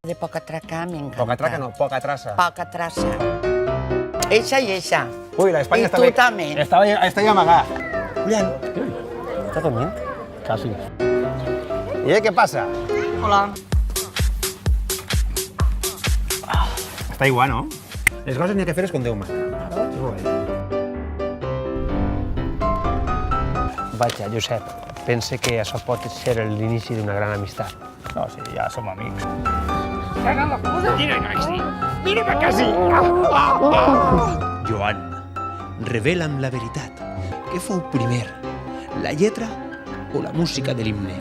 De poca traca m'encanta. Poca traca no, poca traça. Poca traça. Eixa i eixa. Ui, l'Espanya està I bé. tu també. Està ja amagat. Julián. ¿Estás dormindo? Casi. ¿Y qué pasa? Hola. Està igual, no? Les coses n'hi ha que fer-les com Déu mana. Vaja, Josep, pense que això pot ser l'inici d'una gran amistat. No, sí, ja som amics. Joan, revela'm la veritat. Què fou primer, la lletra o la música de l'himne?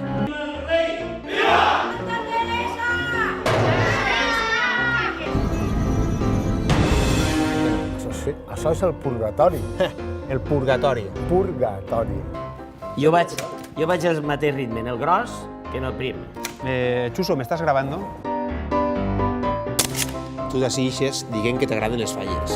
Això és el purgatori. El purgatori. Purgatori. Jo vaig al mateix ritme en el gros que en el prim. Chuso, ¿me estás grabando? Tu decideixes dient que t'agraden les falles.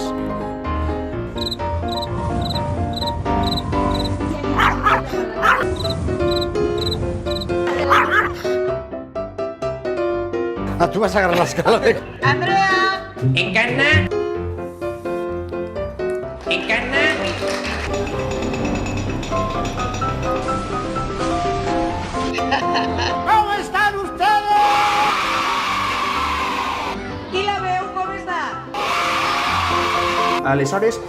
Ah, tu vas a agarrar l'escala de... Encarna. Encarna. ¿Cómo están ustedes? ¿Y la veu com està? Aleshores,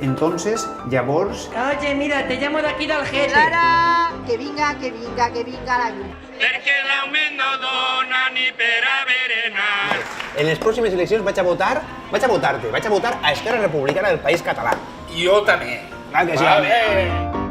entonces, llavors... Oye, mira, te llamo de aquí del Gete. Clara, que vinga la llum. Perquè l'augment no dona ni per a berenar. En les pròximes eleccions vaig a votar a Esquerra Republicana del País Català. Jo també. Clar que sí, home.